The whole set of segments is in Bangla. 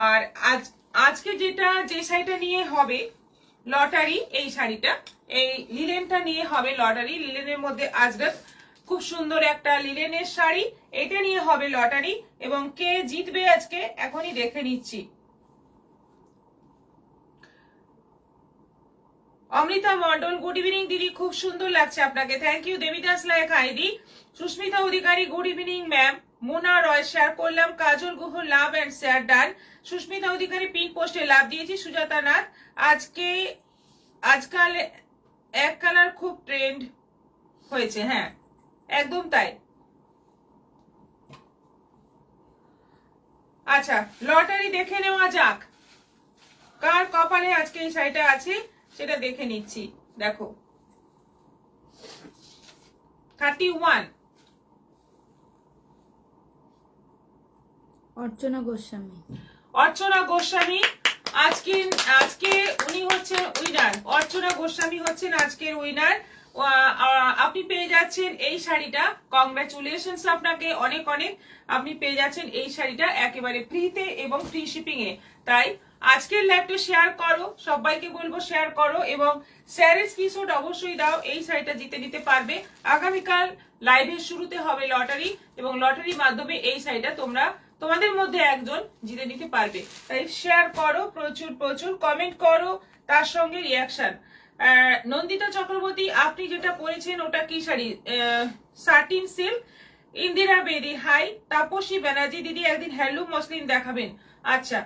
আর আজকে যে শাড়িটা নিয়ে হবে লটারি, এই শাড়িটা এই লিলেনটা নিয়ে হবে লটারি। লিলেনের মধ্যে আজরাক, খুব সুন্দর একটা লিলেনের শাড়ি, এটা নিয়ে হবে লটারি। এবং কে জিতবে আজকে এখনই দেখে নিচ্ছি। অমৃতা মন্ডল, গুড ইভিনিং দিদি, খুব সুন্দর লাগছে আপনাকে, thank you. Debidas Layek ID, Susmita Adhikari, good evening ma'am. Mona Roy share করলাম, Kajal Guha love and share done. Susmita Adhikari pink পোস্টে লাভ দিয়েছি। সুজাতা নাথ, আজকাল এক কালার খুব ট্রেন্ড হয়েছে, হ্যাঁ একদম তাই। আচ্ছা, লটারি দেখে নেওয়া যাক, কার কপালে আজকে এই শাড়িটা আছে সেটা দেখে নিচ্ছি। দেখো 31 অর্চনা গোস্বামী। অর্চনা গোস্বামী আজকে উনি হচ্ছেন উইনার। অর্চনা গোস্বামী হচ্ছেন আজকের উইনার। আপনি পেয়ে যাচ্ছেন এই শাড়িটা, কংগ্রাচুলেশনস আপনাকে অনেক অনেক। আপনি পেয়ে যাচ্ছেন এই শাড়িটা একেবারে ফ্রিতে এবং ফ্রি শিপিং এ। তাই আজকের লাইভটা শেয়ার করো, সবাইকে বলবো শেয়ার করো এবং শেয়ারের স্ক্রিনশট অবশ্যই দাও, এই শাড়িটা জিতে নিতে পারবে। আগামীকাল লাইভের শুরুতে হবে লটারি এবং লটারির মাধ্যমে এই শাড়িটা তোমাদের মধ্যে একজন জিতে নিতে পারবে। তাই শেয়ার করো, প্রচুর প্রচুর কমেন্ট করো, তার সঙ্গে রিয়াকশন। নন্দিতা চক্রবর্তী, আপনি যেটা পরেছেন ওটা কি শাড়ি? Satin silk. ইন্দিরা বেদি, হাই। তাপসী ব্যানার্জি, দিদি একদিন হ্যান্ডলুম মসলিন দেখাবেন। আচ্ছা।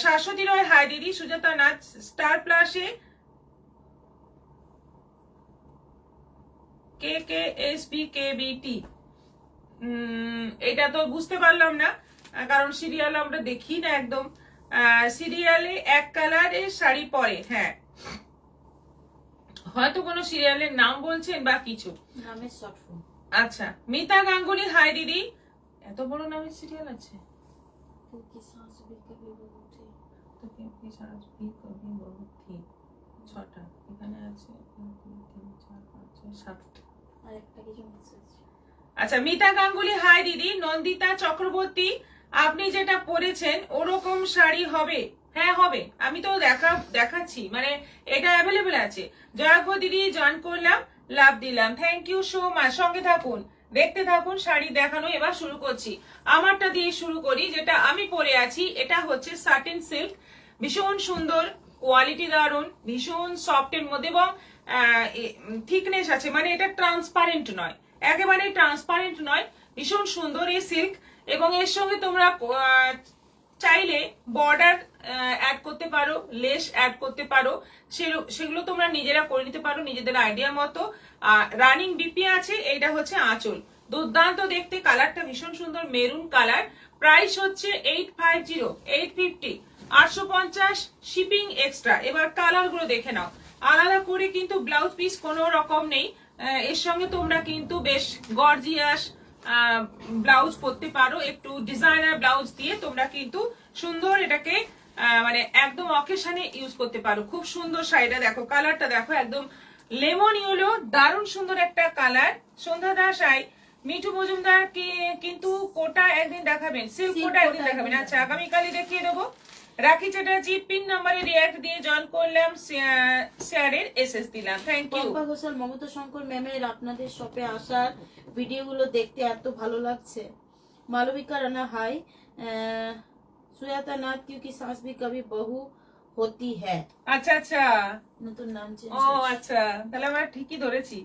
শাশ্বতী রয়, হাই দিদি। সুজাতা নাথ, স্টার প্লাসে KKSBKBT, এটা তো বুঝতে পারলাম না, কারণ সিরিয়াল আমরা দেখি না একদম। সিরিয়ালে এক কালারের শাড়ি পরে, হ্যাঁ হয়তো কোনো সিরিয়ালের নাম বলছেন বা কিছু নামের শর্ট ফর্ম। আচ্ছা। মিতা গাঙ্গুলি, হাই দিদি। এত বড় নামের সিরিয়াল আছে? ছটা এখানে আছে, 1 2 3 4 5 6 7টা। আচ্ছা, মিতা গাঙ্গুলি, হাই দিদি। নন্দিতা চক্রবর্তী, আপনি যেটা পরেছেন ওরকম শাড়ি হবে? হ্যাঁ হবে, আমি তো দেখাচ্ছি, মানে এটা অ্যাভেলেবেল আছে। জয়াভ দিদি, জয়েন করলাম, লাভ দিলাম, থ্যাংক ইউ সো মাচ। সঙ্গে থাকুন, দেখতে থাকুন, শাড়ি দেখানো এবার শুরু করছি। আমারটা দিয়ে শুরু করি, যেটা আমি পরে আছি। এটা হচ্ছে সাটিন সিল্ক, ভীষণ সুন্দর কোয়ালিটি, দারুন, ভীষণ সফট এর মধ্যে এবং থিকনেস আছে, মানে এটা ট্রান্সপারেন্ট নয়, একেবারে ট্রান্সপারেন্ট নয়, ভীষণ সুন্দর এই সিল্ক। এবং এর সঙ্গে তোমরা চাইলে বর্ডার অ্যাড করতে পারো, লেস অ্যাড করতে পারো, সেগুলো তোমরা নিজেরা করে নিতে পারো নিজেদের আইডিয়া মতো। রানিং বিপি আছে। এইটা হচ্ছে আঁচল, দুর্দান্ত দেখতে, কালারটা ভীষণ সুন্দর, মেরুন কালার। প্রাইস হচ্ছে 850, 850, 850 শিপিং এক্সট্রা। এবার কালার গুলো দেখে নাও, আলাদা করে কিন্তু ব্লাউজ পিস কোনো রকম নেই। এর সঙ্গে তোমরা কিন্তু বেশ গর্জিয়াস ব্লাউজ পরতে পারো, একটু ডিজাইনার ব্লাউজ দিয়ে তোমরা কিন্তু সুন্দর এটাকে মানে একদম অকেশনে ইউজ করতে পারো। খুব সুন্দর শাড়িটা দেখো, কালারটা দেখো, একদম লেমন ইয়েলো, দারুণ সুন্দর একটা colour. Sandhya Das, I. Mithu Majumdar কিন্তু কোটা একদিন দেখাবেন, সিল্ক কোটা একদিন দেখাবেন। আচ্ছা, আগামীকালই দেখিয়ে দেবো। রাখি চ্যাটার্জি, পিন নাম্বারে রিঅ্যাক্ট দিয়ে জয়েন করলাম, শেয়ারের এসএস দিলাম, থ্যাংক ইউ। পম্পা ঘোষাল, মমতা শঙ্কর ম্যামের আপনাদের শপে আসার ভিডিওগুলো দেখতে এত ভালো লাগছে। মালবিকা রানা, হাই। সুজাতা নাথ, क्योंकि सास भी कभी बहू होती है। আচ্ছা আচ্ছা, নতুন নাম চেঞ্জ। ও আচ্ছা, তাহলে আমরা ঠিকই ধরেছি,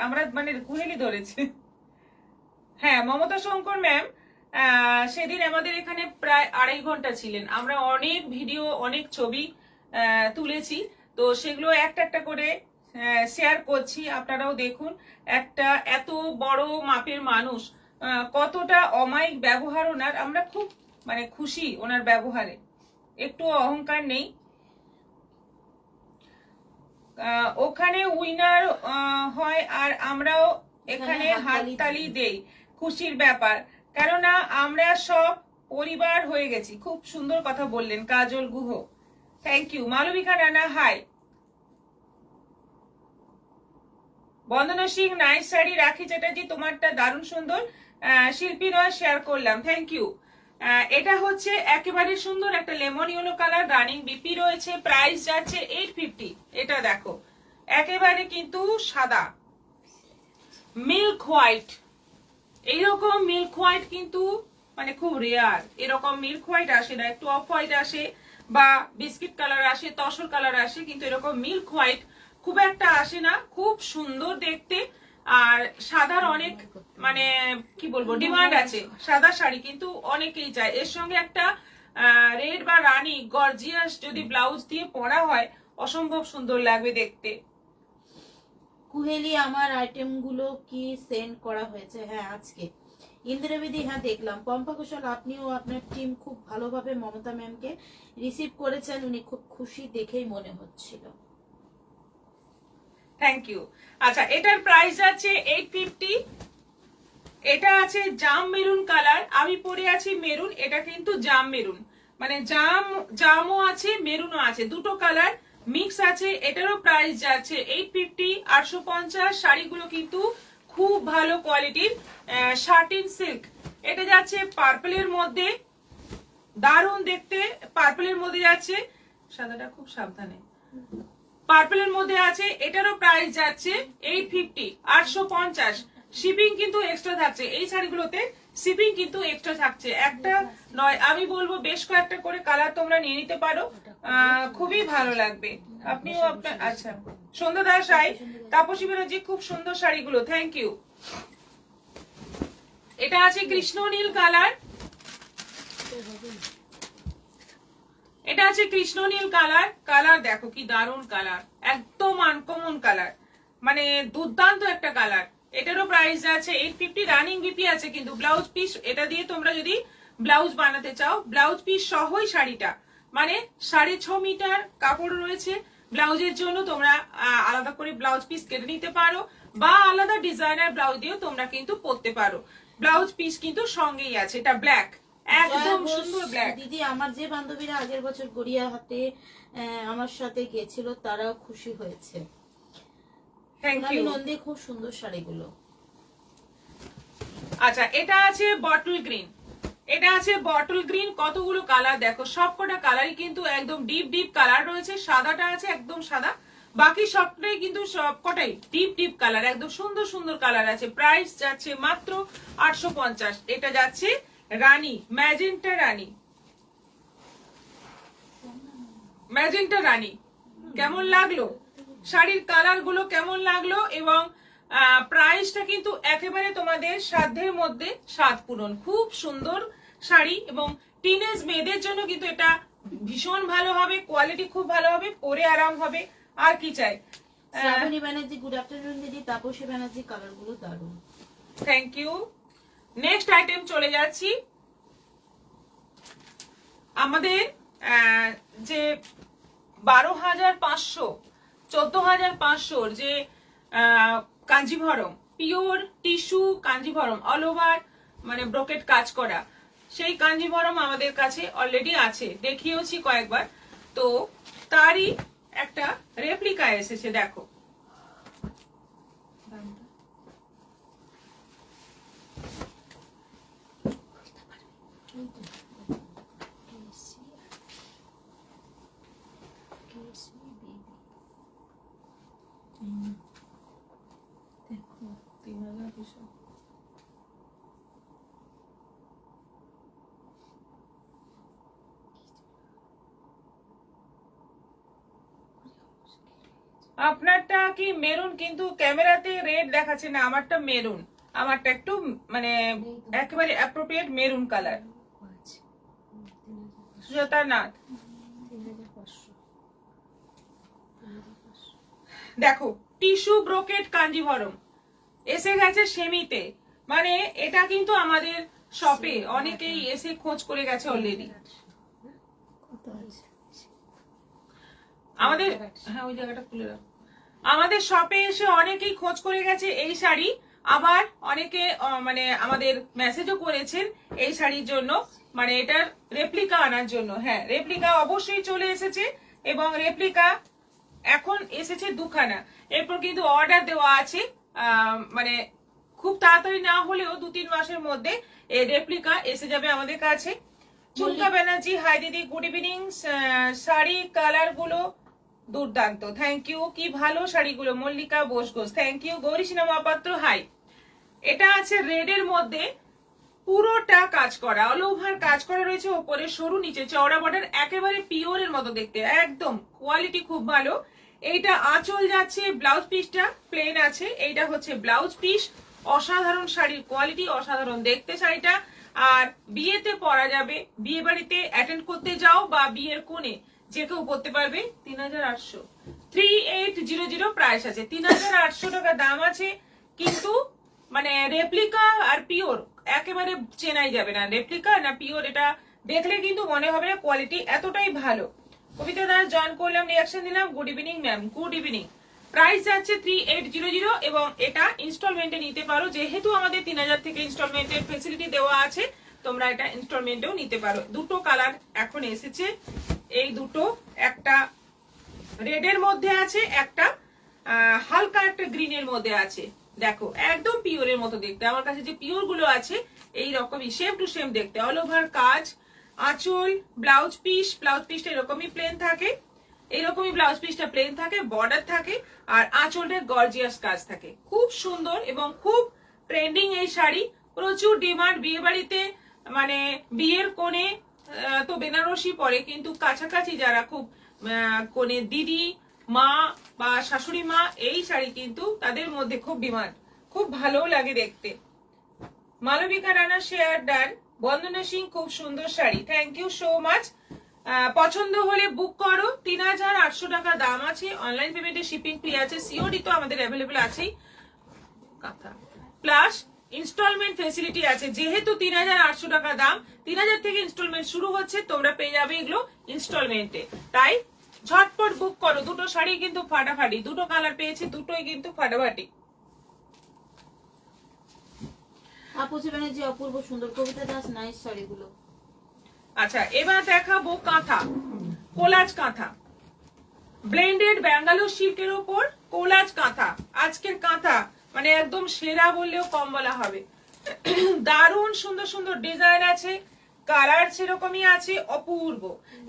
আমরা মানে ভুলেই ধরেছি। হ্যাঁ, মমতা শঙ্কর ম্যাম সেদিন আমাদের এখানে প্রায় 2.5 ঘন্টা ছিলেন। আমরা অনেক ভিডিও, অনেক ছবি তুলেছি, তো সেগুলো একটা একটা করে শেয়ার করছি, আপনারাও দেখুন। একটা এত বড় মাপের মানুষ, কতটা অমায়িক ব্যবহার ওনার, আমরা খুব মানে খুশি ওনার ব্যবহারে, একটু অহংকার নেই। ওখানে উইনার হয় আর আমরাও এখানে হাততালি দেই, খুশির ব্যাপার, কেননা আমরা সব পরিবার হয়ে গেছি। খুব সুন্দর কথা বললেন Kajal Guha, thank you. Malabika Rana, hi. Bandana Singh, nice sari. Rakhi Chatterjee, তোমারটা দারুণ সুন্দর। শিল্পী রয়, শেয়ার করলাম, থ্যাংক ইউ। এটা হচ্ছে একেবারে সুন্দর একটা lemon yellow colour, running BP রয়েছে, প্রাইস যাচ্ছে 850। এটা দেখো একেবারে কিন্তু সাদা মিল্ক হোয়াইট, এইরকম মিল্ক হোয়াইট কিন্তু মানে খুব রেয়ার, এরকম মিল্ক হোয়াইট আসে না, একটু অফ হোয়াইট আসে বা বিস্কিট কালার আসে, তসর কালার আসে, কিন্তু এরকম মিল্ক হোয়াইট খুব একটা আসে না। খুব সুন্দর দেখতে, আর সাদার অনেক মানে কি বলবো ডিমান্ড আছে, সাদা শাড়ি কিন্তু অনেকেই চায়। এর সঙ্গে একটা রেড বা রানী গর্জিয়াস যদি ব্লাউজ দিয়ে পরা হয় অসম্ভব সুন্দর লাগবে দেখতে। কুহেলি আমার আইটেমগুলো কি সেন্ড করা হয়েছে? হ্যাঁ আজকে। ইন্দ্রবেদী, হ্যাঁ দেখলাম। পম্পা ঘোষাল, আপনিও আপনার টিম খুব ভালোভাবে মমতা ম্যামকে রিসিভ করেছেন, উনি খুব খুশি দেখেই মনে হচ্ছিল। Thank you. আচ্ছা, এটার প্রাইস আছে 850। এটা আছে জাম মেরুন কালার, আমি পরে আছি মেরুন, এটা কিন্তু জাম মেরুন, মানে জামও আছে মেরুনও আছে, দুটো কালার মিক্স আছে। এটারও প্রাইস যাচ্ছে 850, 850। শাড়িগুলো কিন্তু খুব ভালো কোয়ালিটির শার্টিন সিল্ক। এটা যাচ্ছে পার্পলের মধ্যে, দারুণ দেখতে, পার্পলের মধ্যে যাচ্ছে, সাদাটা খুব সাবধানে, পার্পলের মধ্যে আছে। এটারও প্রাইস যাচ্ছে 850, 850। শিপিং কিন্তু এক্সট্রা থাকছে, এই শাড়িগুলোতে শিপিং কিন্তু এক্সট্রা থাকছে, একটা নয় আমি বলবো বেশ কয়েকটা করে কালার তোমরা নিয়ে নিতে পারো, খুবই ভালো লাগবে। আপনিও আপনার আচ্ছা সন্ধ্যা দাস আই, তাপসী ব্যানার্জি, খুব সুন্দর শাড়িগুলো, থ্যাংক ইউ। এটা আছে কৃষ্ণ নীল কালার, এটা আছে কৃষ্ণ নীল কালার, কালার দেখো কি দারুণ কালার, একদম আনকমন কালার, মানে দুর্দান্ত একটা কালার। এটারও প্রাইস আছে 850, রানিং বিপি আছে কিন্তু ব্লাউজ পিস, এটা দিয়ে তোমরা যদি ব্লাউজ বানাতে চাও ব্লাউজ পিস সহই শাড়িটা, মানে 6.5 মিটার কাপড় রয়েছে। ব্লাউজের জন্য তোমরা আলাদা করে ব্লাউজ পিস কেটে নিতে পারো, বা আলাদা ডিজাইনার ব্লাউজ দিয়েও তোমরা কিন্তু পরতে পারো। ব্লাউজ পিস কিন্তু সঙ্গেই আছে, এটা ব্ল্যাক, একদম সুন্দর ব্ল্যাক। দিদি, আমার যে বান্ধবীরা আগের বছর গড়িয়াহাটে আমার সাথে গেছিল তারাও খুশি হয়েছে। থ্যাংক ইউ নন্দী, খুব সুন্দর শাড়িগুলো। আচ্ছা, এটা আছে বটল গ্রিন, এটা আছে বটল গ্রিন, কতগুলো কালার দেখো, সবকটা কালারই কিন্তু একদম ডিপ ডিপ কালার রয়েছে। সাদাটা আছে একদম সাদা, বাকি সবটাই কিন্তু সবকটাই ডিপ ডিপ কালার, একদম সুন্দর সুন্দর কালার আছে। প্রাইস যাচ্ছে মাত্র 850। এটা যাচ্ছে রানী, ম্যাজেন্টা রানী, ম্যাজেন্টা রানী। কেমন লাগলো শাড়ির কালার গুলো, কেমন লাগলো? এবং প্রাইসটা কিন্তু একেবারে তোমাদের সাধ্যের মধ্যে, স্বাদ পূরণ, খুব সুন্দর শাড়ি। এবং টিনেজ মেয়েদের জন্য কিন্তু এটা ভীষণ ভালো হবে, কোয়ালিটি খুব ভালো হবে, পরে আরাম হবে, আর কি চাই। শ্রাবণী ব্যানার্জি, গুড আফটারনুন দিদি। তাপসী ব্যানার্জি, কালার গুলো দারুণ, থ্যাংক ইউ। নেক্সট আইটেম চলে যাচ্ছি। আমাদের যে 12,500, 14,500 যে Kanjivaram, pure tissue Kanjivaram, all over মানে ব্রোকেট কাজ করা, সেই কাঞ্জিভরম আমাদের কাছে অলরেডি আছে, দেখিয়েওছি কয়েকবার। তো তারই একটা রেপ্লিকা এসেছে, দেখো। আপনারটা কি মেরুন, কিন্তু ক্যামেরাতে রেড দেখাচ্ছে না, আমারটা মেরুন, আমারটা একটু মানে একেবারে appropriate maroon colour. Sujata Nath, দেখো টিস্যু ব্রোকেট কাঞ্জিভরম এসে গেছে সেমিতে, মানে এটা কিন্তু আমাদের শপে অনেকেই এসে খোঁজ করে গেছে অলরেডি। আমাদের হ্যাঁ ওই জায়গাটা খুলে রাখ, আমাদের শপে এসে অনেকেই খোঁজ করে গেছে এই শাড়ি, আবার অনেকে মানে আমাদের মেসেজও করেছেন এই শাড়ির জন্য, মানে এটার রেপ্লিকা আনার জন্য। হ্যাঁ, রেপ্লিকা অবশ্যই চলে এসেছে, এবং রেপ্লিকা এখন এসেছে দুখানা, এরপর কিন্তু অর্ডার দেওয়া আছে, মানে খুব তাড়াতাড়ি না হলেও 2-3 মাসের মধ্যে এই রেপ্লিকা এসে যাবে আমাদের কাছে। চুমকা ব্যানার্জি হাই দিদি, গুড ইভিনিং। শাড়ি কালার গুলো দুর্দান্ত, থ্যাংক ইউ। কি ভালো শাড়িগুলো। Mallika Bose Ghosh, thank you. Gauri cinema Patra hi. এটা আছে রেড এর মধ্যে, পুরোটা কাজ করা, অল ওভার কাজ করা রয়েছে, ওপরে সরু, নিচে চওড়া বর্ডার, একেবারে পিওর এর মতো দেখতে, একদম কোয়ালিটি খুব ভালো। এইটা আঁচল যাচ্ছে, ব্লাউজ পিসটা প্লেন আছে, এইটা হচ্ছে ব্লাউজ পিস। অসাধারণ শাড়ির কোয়ালিটি, অসাধারণ দেখতে শাড়িটা। আর বিয়েতে পরা যাবে, বিয়ে বাড়িতে অ্যাটেন্ড করতে যাও বা বিয়ের কোণে যে কেউ পরতে পারবে। 3800, 3800 প্রাইস আছে, 3800 টাকা দাম আছে। কিন্তু মানে রেপ্লিকা আর পিওর একেবারে চেনাই যাবে না, রেপ্লিকা না পিওর, এটা দেখলে কিন্তু মনে হবে না কোয়ালিটি এতটাই ভালো। কবিতা দাস জয়েন করলাম, রিয়াকশন দিলাম। Good evening ma'am, good evening. Price যাচ্ছে 3800 এবং এটা ইনস্টলমেন্টে নিতে পারো, যেহেতু আমাদের 3000 থেকে ইনস্টলমেন্টের ফেসিলিটি দেওয়া আছে, তোমরা এটা ইনস্টলমেন্টেও নিতে পারো। দুটো কালার এখন এসেছে, এই দুটো, একটা রেড এর মধ্যে আছে, একটা হালকা একটা গ্রিন এর মধ্যে আছে। দেখো একদম পিওরের মতো দেখতে, আমার কাছে যে পিওর গুলো আছে এই রকমই সেম টু সেম দেখতে, অল ওভার কাজ। আঁচল, ব্লাউজ পিসটা এরকমই প্লেন থাকে, এইরকমই ব্লাউজ পিসটা প্লেন থাকে, বর্ডার থাকে, আর আঁচলটা গর্জিয়াস কাজ থাকে। খুব সুন্দর এবং খুব ট্রেন্ডিং এই শাড়ি, প্রচুর ডিমান্ড বিয়ে বাড়িতে, মানে বিয়ের কোণে তো বেনারসি পরে, কিন্তু কাছাকাছি যারা খুব কোণে দিদি, মা বা শাশুড়ি মা, এই শাড়ি কিন্তু তাদের মধ্যে খুব ডিমান্ড, খুব ভালো লাগে দেখতে। Malabika Rana share done. বন্দনা সিং, খুব সুন্দর sari, thank you so much. পছন্দ হলে বুক করো, 3800 টাকা দাম আছে। অনলাইন পেমেন্টে শিপিং ফ্রি আছে, সিওডি তো আমাদের অ্যাভেলেবল আছেই, প্লাস ইনস্টলমেন্ট ফেসিলিটি আছে। যেহেতু 3800 টাকা দাম, 3000 থেকে ইনস্টলমেন্ট শুরু হচ্ছে, তোমরা পেয়ে যাবে এগুলো ইনস্টলমেন্টে। তাই ঝটপট বুক করো। দুটো শাড়ি কিন্তু ফাটাফাটি, দুটো কালার পেয়েছি, দুটোই কিন্তু ফাটাফাটি। আপুসি ব্যানার্জি অপূর্ব সুন্দর, কবিতা দাস নাইস শাড়িগুলো। আচ্ছা, এবার দেখাবো কাঁথা, কোলাজ কাঁথা, ব্লেন্ডেড ব্যাঙ্গালোর সিল্কের উপর কোলাজ কাঁথা। আজকের কাঁথা মানে একদম সেরা বললেও কম বলা হবে। দারুণ সুন্দর সুন্দর ডিজাইন আছে, কালার সেরকমই আছে, অপূর্ব,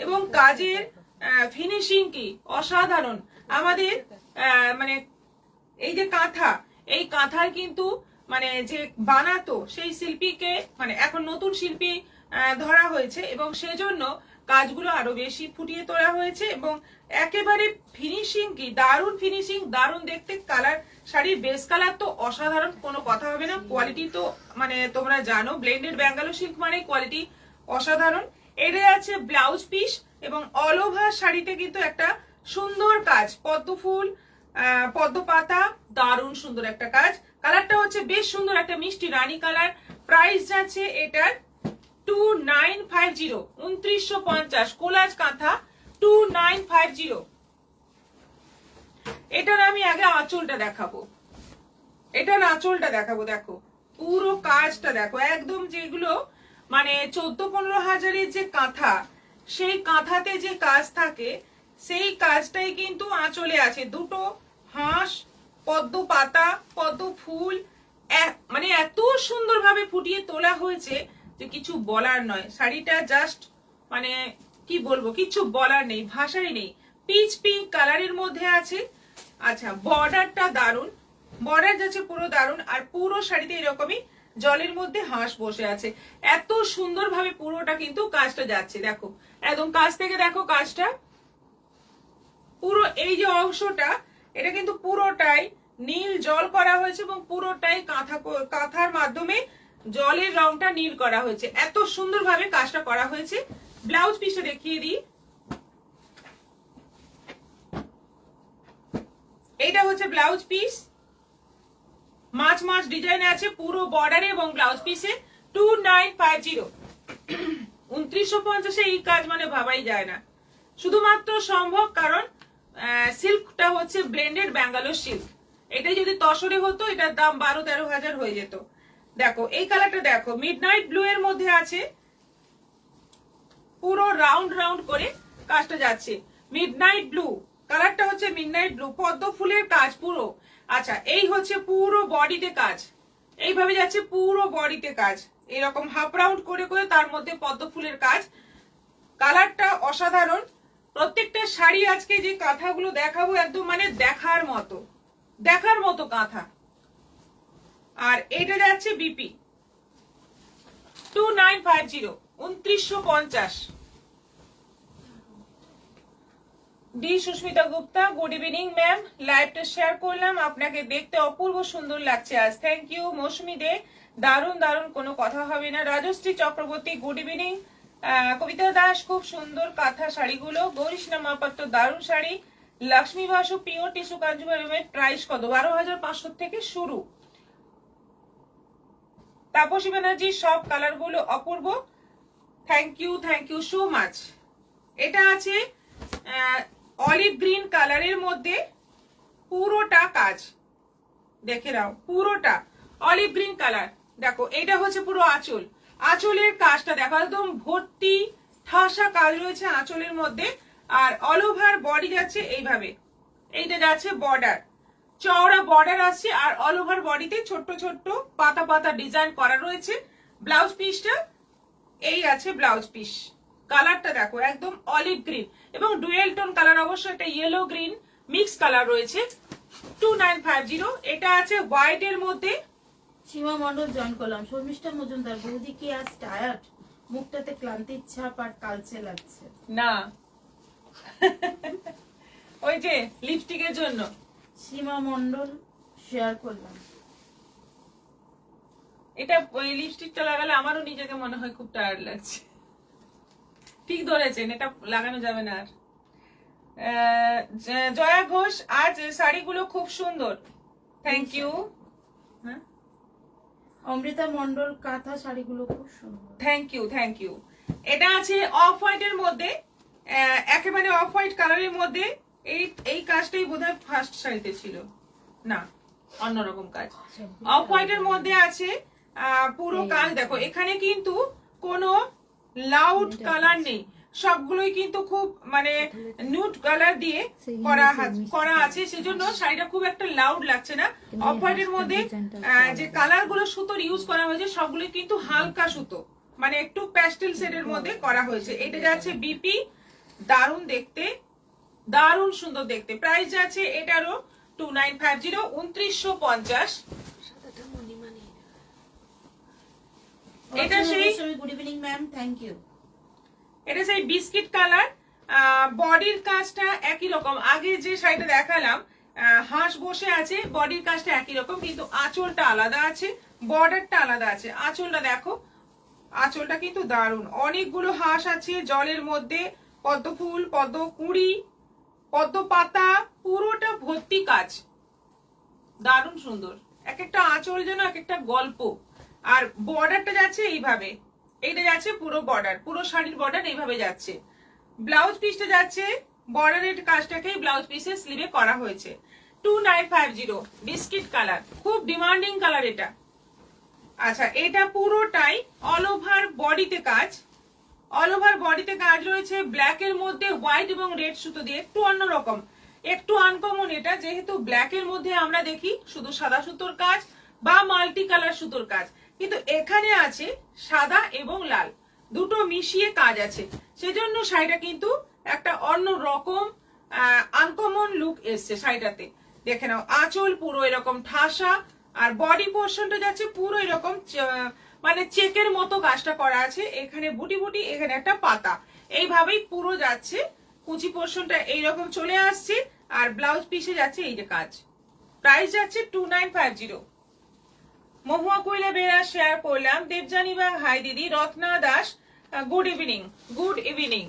এবং কাজের ফিনিশিং কি অসাধারণ। আমাদের মানে এই যে কাঁথা, এই কাঁথার কিন্তু মানে যে বানাতো সেই শিল্পীকে মানে এখন নতুন শিল্পী ধরা হয়েছে, এবং সেজন্য কাজগুলো আরো বেশি ফুটিয়ে তোলা হয়েছে, এবং একেবারে ফিনিশিং কি দারুণ ফিনিশিং, দারুণ দেখতে। কালার, শাড়ির বেস কালার তো অসাধারণ, কোনো কথা হবে না। কোয়ালিটি তো মানে তোমরা জানো, ব্লেন্ডেড ব্যাঙ্গালোর সিল্ক মানে কোয়ালিটি অসাধারণ। এটা আছে ব্লাউজ পিস, এবং অল ওভার শাড়িতে কিন্তু একটা সুন্দর কাজ, পদ্ম ফুল, পদ্ম পাতা, দারুণ সুন্দর একটা কাজ। কালারটা হচ্ছে বেশ সুন্দর, একটা মিষ্টি রানী কালার। প্রাইস যাচ্ছে এটার 2950, 2950, কোলাজ কাঁথা 2950। এটার আমি আগে আঁচলটা দেখাবো, এটার আঁচলটা দেখাবো। দেখো পুরো কাজটা দেখো, একদম যেগুলো মানে 14-15 হাজারের যে কাঁথা, সেই কাঁথাতে যে কাজ থাকে সেই কাজটাই কিন্তু আঁচলে আছে। দুটো হাঁস, পদ্ম পাতা, পদ্ম ফুল, মানে এত সুন্দরভাবে ফুটিয়ে তোলা হয়েছে যে কিছু বলার নয়। শাড়িটা জাস্ট মানে কি বলবো, কিছু বলার নেই, ভাষাই নেই। পিচ পিঙ্ক কালারের মধ্যে আছে। আচ্ছা, বর্ডারটা দারুণ, বর্ডার যাচ্ছে পুরো দারুণ, আর পুরো শাড়িতে এরকমই জলের মধ্যে হাঁস বসে আছে। এত সুন্দরভাবে পুরোটা কিন্তু কাজটা যাচ্ছে। দেখো একদম কাছ থেকে দেখো কাজটা, পুরো এই যে অংশটা, এটা কিন্তু পুরোটাই নীল জল করা হয়েছে, এবং পুরোটাই কাঁথার মাধ্যমে জলের রংটা নীল করা হয়েছে। এত সুন্দরভাবে কাজটা করা হয়েছে। ব্লাউজ পিসটা দেখিয়ে দিই, এইটা হচ্ছে ব্লাউজ পিস, মাছ মাছ ডিজাইন আছে পুরো বর্ডারে এবং ব্লাউজ পিসে। 2950, 2950 এই কাজ মানে ভাবাই যায় না। শুধুমাত্র সম্ভব কারণ সিল্কটা হচ্ছে ব্লেন্ডেড ব্যাঙ্গালোর সিল্ক। এটাই যদি তসরে হতো এটার দাম 12-13 হাজার হয়ে যেত। দেখো এই কালারটা দেখো, মিডনাইট ব্লু এর মধ্যে আছে, পুরো রাউন্ড রাউন্ড করে কাজটা যাচ্ছে। মিডনাইট ব্লু কালারটা হচ্ছে, মিডনাইট ব্লু, পদ্ম ফুলের কাজ পুরো। আচ্ছা, এই হচ্ছে পুরো বডিতে কাজ, এইভাবে যাচ্ছে পুরো বডিতে কাজ, এরকম হাফ রাউন্ড করে করে তার মধ্যে পদ্ম ফুলের কাজ। কালারটা অসাধারণ। প্রত্যেকটা শাড়ি আজকে যে কাঁথাগুলো দেখাবো একদম মানে দেখার মতো কাঁথা। আর এটা যাচ্ছে BP 2950 2950। D Sushmita Gupta, good evening ma'am, লাইভটা শেয়ার করলাম, আপনাকে দেখতে অপূর্ব সুন্দর লাগছে আজ, থ্যাংক ইউ। মৌসুমী দে, দারুণ দারুণ, কোনো কথা হবে না। Rajashree Chakraborty, good evening. কবিতা দাস, খুব সুন্দর কাঁথা শাড়িগুলো। গৌরীষ্ণা মাপাত্র, দারুণ শাড়ি। লক্ষ্মী বাসু, পিওর টিস্যু কাঞ্জিভারের প্রাইস কত? 12,500 থেকে শুরু। তাপসী ব্যানার্জি, সব কালার গুলো অপূর্ব, থ্যাংক ইউ সো মাচ। এটা আছে অলিভ গ্রিন কালারের মধ্যে, পুরোটা কাজ দেখে নাও, পুরোটা অলিভ গ্রিন কালার। দেখো এটা হচ্ছে পুরো আঁচল, আঁচলের কাজটা দেখো একদম ভর্তি ঠাসা কাজ রয়েছে আঁচলের মধ্যে। আর অল ওভার বডি যাচ্ছে এইভাবে, এইটা যাচ্ছে বর্ডার, চওড়া বর্ডার আসছে, আর অল ওভার বডিতে ছোট্ট ছোট্ট পাতা পাতা ডিজাইন করা রয়েছে। ব্লাউজ পিসটা এই আছে, ব্লাউজ পিস কালারটা দেখো একদম অলিভ গ্রিন এবং ডুয়েল টোন কালার, অবশ্য একটা ইয়েলো গ্রিন মিক্স কালার রয়েছে। 2950। এটা আছে হোয়াইট এর মধ্যে। সীমা মণ্ডল জয়েন করলাম। শর্মিষ্ঠা মজুমদার, বৌদি কি আজ টায়ার্ড? মুখটাতে ক্লান্তির ছাপ আর কালচে লাগছে। না ওই যে লিপস্টিকের জন্য। সীমা মণ্ডল শেয়ার করলাম। এটা ওই লিপস্টিকটা লাগালে আমারও নিজেকে মনে হয় খুব টায়ার্ড লাগছে। ঠিক ধরেছেন, এটা লাগানো যাবে না আর। জয়া ঘোষ, আজ শাড়িগুলো খুব সুন্দর, থ্যাংক ইউ। অমৃতা মণ্ডল, কাঁথা শাড়িগুলো খুব সুন্দর, থ্যাংক ইউ। এটা আছে অফ হোয়াইট এর মধ্যে, একেবারে অফ হোয়াইট কালারের মধ্যে। এই কাজটাই বোধহয় ফার্স্ট শাড়িতে ছিল, না অন্যরকম কাজ। অফ হোয়াইট এর মধ্যে আছে পুরো কাজ দেখো, এখানে কিন্তু কোনো লাউড কালার নেই, সবগুলোই কিন্তু খুব মানে নিউড কালার দিয়ে করা আছে, সেজন্য শাড়িটা খুব একটা লাউড লাগছে না। অফ হোয়াইট এর মধ্যে যে কালার গুলো সুতোর ইউজ করা হয়েছে সবগুলো কিন্তু হালকা সুতো, মানে একটু প্যাস্টেল শেডের মধ্যে করা হয়েছে। এটা যাচ্ছে বিপি, দারুণ দেখতে, দারুণ সুন্দর দেখতে। প্রাইস যাচ্ছে এটারও 2950 2950। এটা সেই good evening ma'am, thank you. এটা সেই বিস্কিট কালার, বডির কাজটা একই রকম। আগে যে শাড়িটা দেখালাম হাঁস বসে আছে, বডির কাজটা একই রকম, কিন্তু আঁচলটা আলাদা আছে, বর্ডারটা আলাদা আছে। আঁচলটা দেখো, আঁচলটা কিন্তু দারুণ, অনেকগুলো হাঁস আছে জলের মধ্যে, পদ্ম ফুল, পদ্ম কুঁড়ি, পদ্ম পাতা, পুরোটা ভর্তি কাজ, দারুণ সুন্দর। এক একটা আঁচল যেন এক একটা গল্প। আর বর্ডারটা যাচ্ছে এইভাবে, এইটা যাচ্ছে পুরো বর্ডার, পুরো শাড়ির বর্ডার এইভাবে যাচ্ছে। ব্লাউজ পিসটা যাচ্ছে বর্ডারের কাজটাকেই ব্লাউজ পিসের স্লিভে করা হয়েছে। 2950 বিস্কিট কালার, খুব ডিমান্ডিং কালার এটা। আচ্ছা, এটা পুরোটাই অল ওভার বডিতে কাজ, অল ওভার বডিতে কাজ রয়েছে ব্ল্যাক এর মধ্যে হোয়াইট এবং রেড সুতো দিয়ে, একটু অন্যরকম, একটু আনকমন এটা, যেহেতু ব্ল্যাক এর মধ্যে আমরা দেখি শুধু সাদা সুতোর কাজ বা মাল্টি কালার সুতোর কাজ, কিন্তু এখানে আছে সাদা এবং লাল, দুটো মিশিয়ে কাজ আছে, সেজন্য শাড়িটা কিন্তু একটা অন্য রকম আনকমন লুক এসছে শাড়িটাতে। দেখে নাও, আঁচল পুরো এরকম ঠাসা, আর বডি পোর্শনটা যাচ্ছে পুরো এরকম মানে চেকের মতো কাজটা করা আছে, এখানে বুটি বুটি, এখানে একটা পাতা, এইভাবেই পুরো যাচ্ছে। কুচি পোর্শনটা এইরকম চলে আসছে, আর ব্লাউজ পিসে যাচ্ছে এই যে কাজ। প্রাইস যাচ্ছে 2950। মহুয়া কইলা বেরা শেয়ার করলাম। দেবজানী বা হাই দিদি। Ratna Das, good evening, good evening.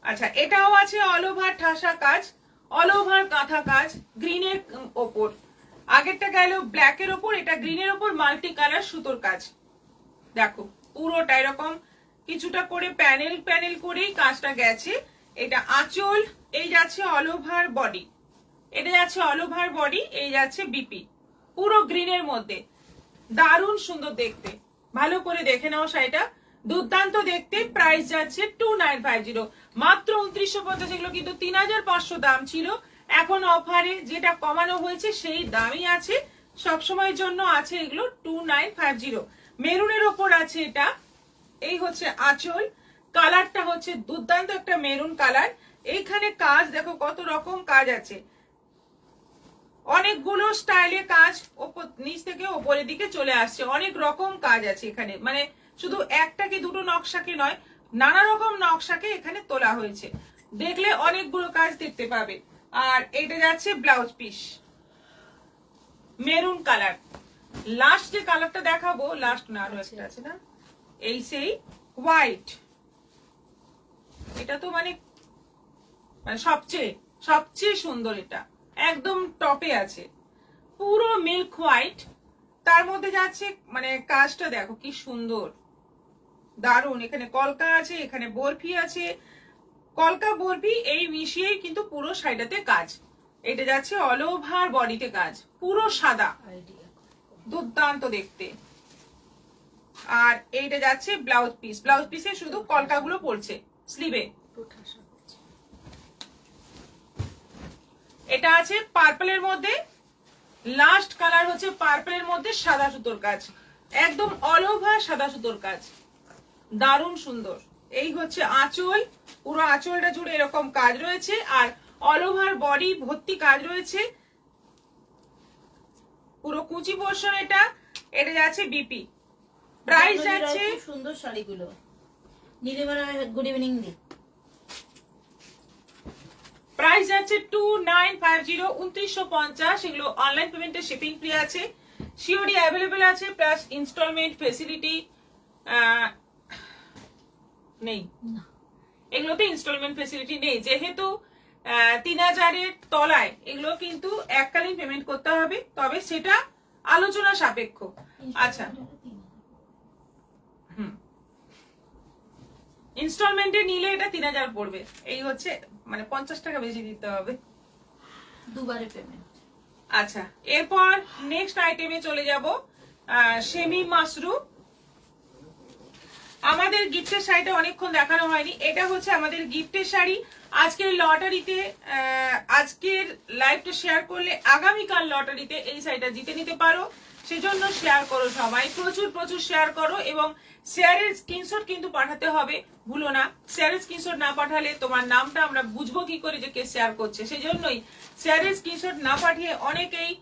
আচ্ছা, এটাও আছে অল ওভার ঠাসা কাজ, অল ওভার কাঁথা কাজ, গ্রিনের ওপর। আগেরটা গেল ব্ল্যাক এর ওপর, এটা গ্রিনের ওপর মাল্টি কালার সুতোর কাজ। দেখো পুরোটা এরকম কিছুটা করে প্যানেল প্যানেল করেই কাজটা গেছে। এটা আঁচল, এই যাচ্ছে অল ওভার বডি, এটা যাচ্ছে অল ওভার বডি, এই যাচ্ছে বিপি, পুরো গ্রিনের মধ্যে, দারুণ সুন্দর দেখতে। ভালো করে দেখে নাও শাড়িটা, দুর্দান্ত দেখতে। প্রাইস যাচ্ছে 2950, মাত্র 2950। এগুলো কিন্তু 3500 দাম ছিল, এখন অফারে যেটা কমানো হয়েছে সেই দামই আছে, সবসময়ের জন্য আছে এগুলো 2950। মেরুনের ওপর আছে এটা। এই হচ্ছে আঁচল, কালারটা হচ্ছে দুর্দান্ত একটা মেরুন কালার। এইখানে কাজ দেখো কত রকম কাজ আছে, অনেকগুলো স্টাইলে কাজ, নিচ থেকে ওপরের দিকে চলে আসছে, অনেক রকম কাজ আছে এখানে, মানে শুধু একটা কি দুটো নকশাকে নয়, নানা রকম নকশাকে এখানে তোলা হয়েছে, দেখলে অনেকগুলো কাজ দেখতে পাবে। আর এটা যাচ্ছে blouse piece, maroon colour. Last যে কালারটা দেখাবো, লাস্ট না আরো একটা আছে না, এই সেই হোয়াইট। এটা তো মানে সবচেয়ে সবচেয়ে সুন্দর, এটা একদম টপে আছে, পুরো মিল্ক হোয়াইট, তার মধ্যে যাচ্ছে মানে কাজটা দেখো কি সুন্দর, দারুন। এখানে কলকা আছে, এখানে বরফি আছে, কলকা বরফি এই মিশিয়েই কিন্তু পুরো শাড়িটাতে কাজ। এটা যাচ্ছে অল ওভার বডিতে কাজ, পুরো সাদা, দুর্দান্ত দেখতে। আর এইটা যাচ্ছে ব্লাউজ পিস, ব্লাউজ পিসে শুধু কলকাগুলো পড়ছে স্লিভে। এটা আছে পার্পলের মধ্যে, লাস্ট কালার হচ্ছে পার্পলের মধ্যে সাদা সুতোর কাজ, একদম অল ওভার সাদা সুতোর কাজ, দারুণ সুন্দর। এই হচ্ছে আঁচল, পুরো আঁচলটা জুড়ে এরকম কাজ রয়েছে, আর অল ওভার বডি ভর্তি কাজ রয়েছে, পুরো কুচি পোর্শন। এটা এটা যাচ্ছে বিপি, প্রাইস যাচ্ছে সুন্দর শাড়িগুলো। নীলিমার গুড ইভিনিং দি। প্রাইস যাচ্ছে 2950, 2950। এগুলো অনলাইন পেমেন্টে শিপিং ফ্রি আছে, সিওডি অ্যাভেলেবেল আছে, প্লাস ইনস্টলমেন্ট ফেসিলিটি নেই, এগুলোতে ইনস্টলমেন্ট ফেসিলিটি নেই, যেহেতু 3000-এর তলায় এগুলো কিন্তু এককালীন পেমেন্ট করতে হবে, তবে সেটা আলোচনা সাপেক্ষ। আচ্ছা, ইনস্টলমেন্টে নিলে এটা 3000 পড়বে, এই হচ্ছে মানে 50 টাকা বেশি দিতে হবে, দুবারে পেমেন্ট। আচ্ছা, এরপর নেক্সট আইটেমে চলে যাব, সেমি মাশরু। আমাদের গিফটের শাড়িটা অনেকক্ষণ দেখানো হয়নি, এটা হচ্ছে আমাদের গিফটের শাড়ি। আজকের লটারিতে, আজকের লাইভটা শেয়ার করলে আগামীকাল লটারিতে এই শাড়িটা জিতে নিতে পারো, সেজন্য শেয়ার করো সবাই, প্রচুর প্রচুর শেয়ার করো, এবং শেয়ারের স্ক্রিনশট কিন্তু পাঠাতে হবে, ভুলো না। শেয়ারের স্ক্রিনশট না পাঠালে তোমার নামটা আমরা বুঝবো কি করে যে কে শেয়ার করছে, সেজন্যই শেয়ারের স্ক্রিনশট না পাঠিয়ে অনেকেই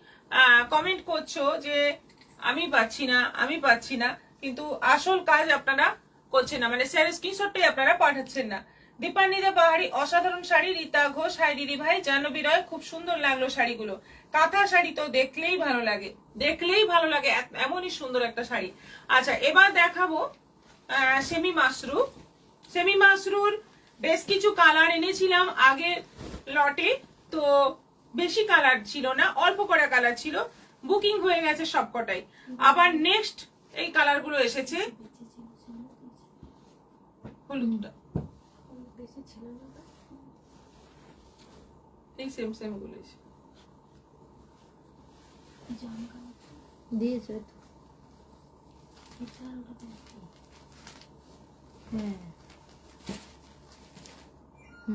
কমেন্ট করছো যে আমি পাচ্ছি না, আমি পাচ্ছি না, কিন্তু আসল কাজ আপনারা করছেন না, মানে শেয়ারের স্ক্রিনশটটাই আপনারা পাঠাচ্ছেন না। দীপান্বিতা পাহাড়ি অসাধারণ শাড়ি, রীতা ঘোষ হাই দিদি ভাই, জাহ্নবী রয় খুব সুন্দর লাগলো শাড়িগুলো। কাঁথা শাড়ি তো দেখলেই ভালো লাগে, দেখলেই ভালো লাগে, এমনই সুন্দর একটা শাড়ি। আচ্ছা, এবার দেখাবো সেমি মাশরু। সেমি মাশরুর বেশ কিছু কালার এনেছিলাম আগের লটে, তো বেশি কালার ছিল না, অল্প করা কালার ছিল, বুকিং হয়ে গেছে সবকটাই। আবার নেক্সট এই কালার গুলো এসেছে, হলুদটা এই সেম সেম গুলো এসেছে, দিয়েছে তো।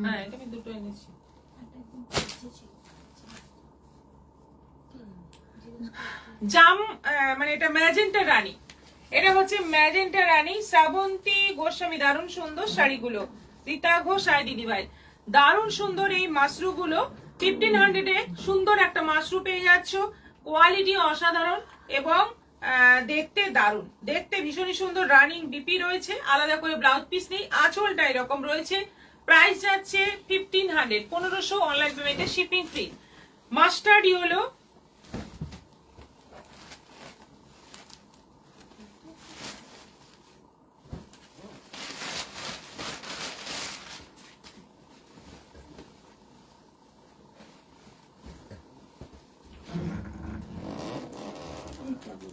হ্যাঁ এটা আমি দুটো এনেছি। জাম মানে এটা ম্যাজেন্টা রানী, এটা হচ্ছে ম্যাজেন্টা রানী, শ্রাবন্তী গোস্বামী, দারুণ সুন্দর শাড়িগুলো, রীতা ঘোষ আয় দিদি ভাই, দারুণ সুন্দর এই মাশরু গুলো। 1500-এ সুন্দর একটা মাশরু পেয়ে যাচ্ছ, কোয়ালিটি অসাধারণ এবং দেখতে দারুণ, দেখতে ভীষণই সুন্দর। রানিং বিপি রয়েছে, আলাদা করে ব্লাউজ পিস নেই, আঁচলটা এরকম রয়েছে। প্রাইস যাচ্ছে 1500, 1500, অনলাইন পেমেন্টে শিপিং ফ্রি। মাস্টার্ড ইয়েলো,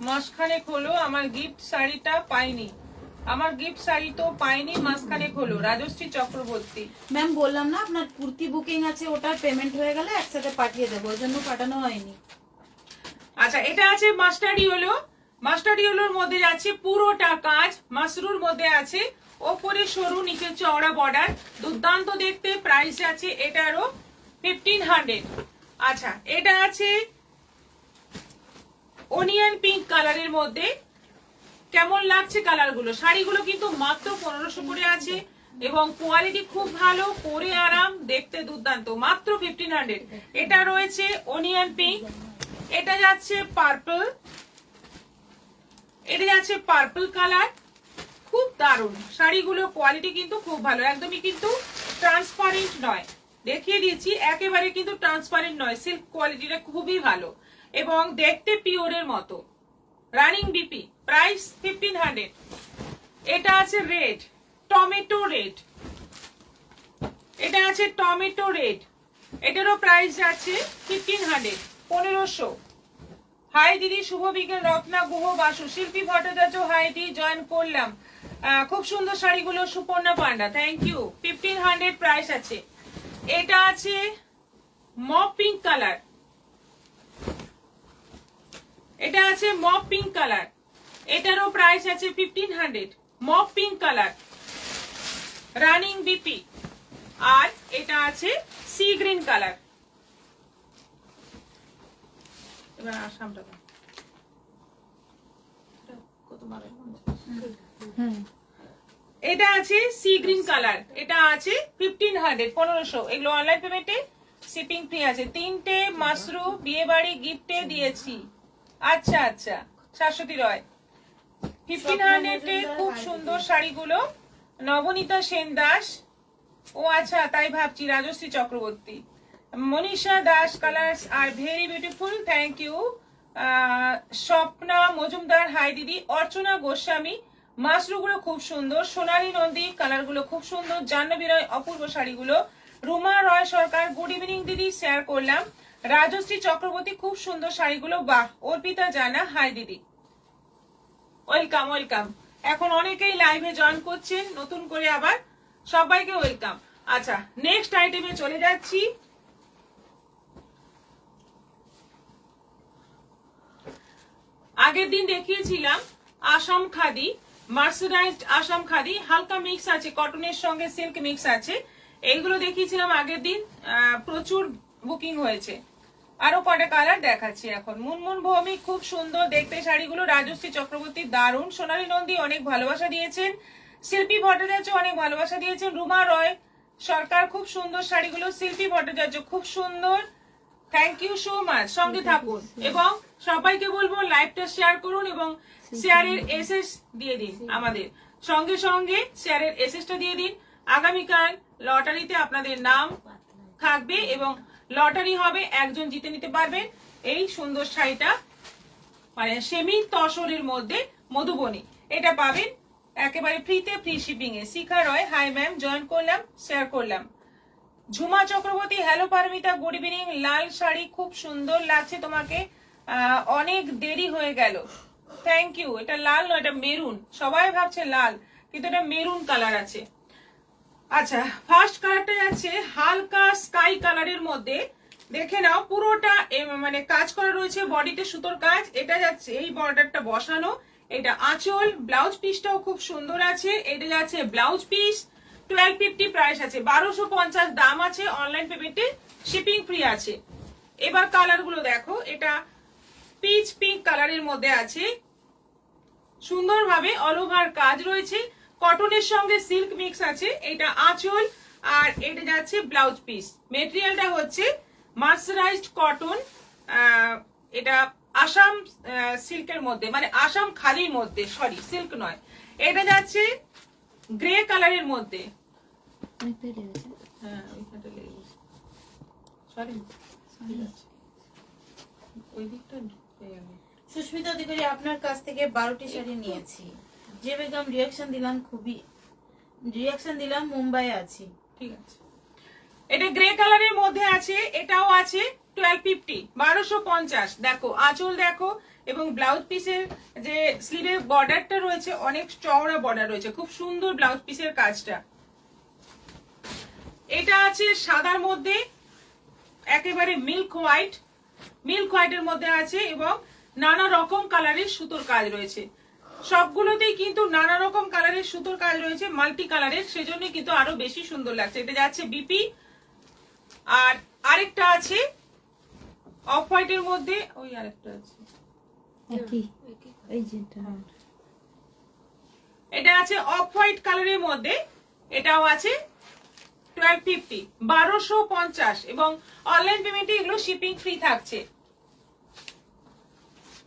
মাসখানে খোলো, আমার গিফট শাড়িটা পাইনি, আমার গিফট শাড়ি তো পাইনি, মাসখানে খোলো। রাজশ্রী চক্রবর্তী ম্যাম বললাম না আপনার কুর্তি বুকিং আছে, ওটার পেমেন্ট হয়ে গেলে একসাথে পাঠিয়ে দেবো, ওই জন্য পাঠানো হয়নি। আচ্ছা, এটা আছে মাস্টার্ড ইয়েলো, মাস্টার্ড ইয়েলোর মধ্যে যাচ্ছে পুরোটা কাজ, মাশরুর মধ্যে আছে ওপরে সরু নিচে চওড়া বর্ডার, দুর্দান্ত দেখতে। প্রাইস আছে এটারও 1500। আচ্ছা, এটা আছে অনিয়ন পিঙ্ক কালারের মধ্যে। কেমন লাগছে কালারগুলো? শাড়িগুলো কিন্তু মাত্র 1500 করে আছে এবং কোয়ালিটি খুব ভালো, পরে আরাম, দেখতে দুর্দান্ত, মাত্র 1500। এটা রয়েছে অনিয়ন পিঙ্ক, এটা যাচ্ছে পার্পল, এটা যাচ্ছে পার্পল কালার। খুব দারুণ শাড়িগুলো, কোয়ালিটি কিন্তু খুব ভালো, একদমই কিন্তু ট্রান্সপারেন্ট নয়, দেখিয়ে দিচ্ছি, একেবারে কিন্তু ট্রান্সপারেন্ট নয়, সিল্ক কোয়ালিটিটা খুবই ভালো এবং দেখতে পিওরের মতো। Running BP, price 1500। এটা আছে রেড, টমেটো রেড, এটা আছে টমেটো রেড, এটারও প্রাইস আছে 1500, 1500। হাই দিদি, শুভ বিকেল, রত্না গুহ বাসু, শিল্পী ভট্টাচার্য, হাই দি, জয়েন করলাম। খুব সুন্দর শাড়িগুলো, Suparna Panda, thank you. 1500 price আছে। এটা আছে মপ পিঙ্ক কালার, এটা আছে মপ পিঙ্ক কালার, এটারও প্রাইস আছে 1500। মপ পিঙ্ক কালার, রানিং বিপি। আর এটা আছে সি গ্রিন কালার। এবার আসামটা এটা আছে সি গ্রিন কালার, এটা আছে 1500, 1500। এগুলো অনলাইন পেমেন্টে শিপিং ফ্রি আছে। 3টে মাশরু বিয়ে বাড়ি গিফটে দিয়েছি। আচ্ছা আচ্ছা, শাশ্বতী রয়, 1500 খুব সুন্দর শাড়িগুলো। নবনীতা সেন দাস, ও আচ্ছা তাই ভাবছি, Rajashree Chakraborty, Manisha Das, colours are very beautiful, thank you. Swapna Majumdar, hi দিদি। অর্চনা গোস্বামী, মাশরুগুলো খুব সুন্দর। সোনালী নন্দী, কালারগুলো খুব সুন্দর। জাহ্নবী রয়, অপূর্ব শাড়িগুলো। রুমা রয় সরকার, গুড ইভিনিং দিদি, শেয়ার করলাম। রাজশ্রী চক্রবর্তী, খুব সুন্দর শাড়িগুলো, বাহ। অর্পিতা জানা, হাই দিদি, ওয়েলকাম ওয়েলকাম। এখন অনেকেই লাইভে জয়েন করছেন নতুন করে, আবার সবাইকে ওয়েলকাম। আচ্ছা, নেক্সট আইটেমে চলে যাচ্ছি। আগের দিন দেখিয়েছিলাম আসাম খাদি, মার্সারাইজড আসাম খাদি, হালকা মিক্স আছে, কটনের সঙ্গে সিল্ক মিক্স আছে। এইগুলো দেখিয়েছিলাম আগের দিন, প্রচুর বুকিং হয়েছে। আরো কটা কালার দেখাচ্ছি এখন। মুনমুন ভৌমিক, খুব সুন্দর দেখতে শাড়িগুলো। রাজশ্রী চক্রবর্তী, দারুণ। সোনালী নন্দী অনেক ভালোবাসা দিয়েছেন। শিল্পী ভট্টাচার্য অনেক ভালোবাসা দিয়েছেন। রুমা রয় সরকার, খুব সুন্দর শাড়িগুলো। শিল্পী ভট্টাচার্য, খুব সুন্দর, থ্যাংক ইউ সো মাচ। সঙ্গে থাকুন এবং সবাইকে বলবো লাইভটা শেয়ার করুন এবং শেয়ারের এসএস দিয়ে দিন আমাদের। সঙ্গে সঙ্গে শেয়ারের এসএসটা দিয়ে দিন। আগামীকাল লটারিতে আপনাদের নাম থাকবে এবং লটারি হবে, একজন জিতে নিতে পারবেন এই সুন্দর শাড়িটা, মানে সেমি তসরের মধ্যে মধুবনী। এটা পাবেন একেবারে ফ্রিতে, ফ্রি শিপিং এ। Shikha Roy, hi ma'am, join করলাম, শেয়ার করলাম। Jhuma Chakraborty, hello Paramita, good evening. লাল শাড়ি খুব সুন্দর লাগছে তোমাকে, অনেক দেরি হয়ে গেল, থ্যাংক ইউ। এটা লাল নয়, এটা মেরুন, সবাই ভাবছে লাল কিন্তু এটা মেরুন কালার আছে। আচ্ছা, ফার্স্ট কালারটা যাচ্ছে হালকা স্কাই কালারের মধ্যে, দেখে নাও পুরোটা মানে কাজ করা রয়েছে, বডিতে সুতোর কাজ। এটা যাচ্ছে এই বর্ডারটা বসানো, এটা আঁচল, ব্লাউজ পিসটাও খুব সুন্দর আছে। এটা যাচ্ছে ব্লাউজ পিস, 1250 প্রাইস আছে, 1250 দাম আছে। অনলাইন পেমেন্টে শিপিং ফ্রি আছে। এবার কালার গুলো দেখো, এটা পিচ পিঙ্ক কালারের মধ্যে আছে, সুন্দরভাবে অল ওভার কাজ রয়েছে, কটনের সঙ্গে সিল্ক মিক্স আছে। এটা আঁচল আর এটা যাচ্ছে ব্লাউজ পিস। মেটেরিয়ালটা হচ্ছে মার্সারাইজড কটন, এটা আসাম সিল্কের মধ্যে, মানে আসাম খাদির মধ্যে, সরি সিল্ক নয়। এটা যাচ্ছে গ্রে কালারের মধ্যে, হ্যাঁ ওইখানটা লেগে গেছে, সরি ওই দিকটা। সুস্মিতা অধিকারী, আপনার কাছ থেকে 12টি শাড়ি নিয়েছি। যে বেগম, রিয়াকশন দিলাম, খুবই রিয়াকশন দিলাম, মুম্বাইয়ে আছি। ঠিক আছে, এটা গ্রে কালারের মধ্যে আছে, এটাও আছে 1250, 1250। দেখো আঁচল দেখো এবং ব্লাউজ পিসের যে স্লিভের বর্ডারটা রয়েছে, অনেক চওড়া বর্ডার রয়েছে, খুব সুন্দর ব্লাউজ পিসের কাজটা। এটা আছে সাদার মধ্যে, একেবারে মিল্ক হোয়াইট, মিল্ক হোয়াইটের মধ্যে আছে এবং নানা রকম কালারের সুতোর কাজ রয়েছে। সবগুলোতেই কিন্তু নানা রকম কালারের সুতোর কাজ রয়েছে, মাল্টি কালারের, সেজন্য কিন্তু আরো বেশি সুন্দর লাগছে। এটা যাচ্ছে বিপি আর আরেকটা আছে অফ হোয়াইটের মধ্যে, ওই আরেকটা আছে, একই এই যেটা এটা আছে অফ হোয়াইট কালারের মধ্যে, এটাও আছে 1250, 1250, এবং অনলাইন পেমেন্টে এগুলো শিপিং ফ্রি থাকছে।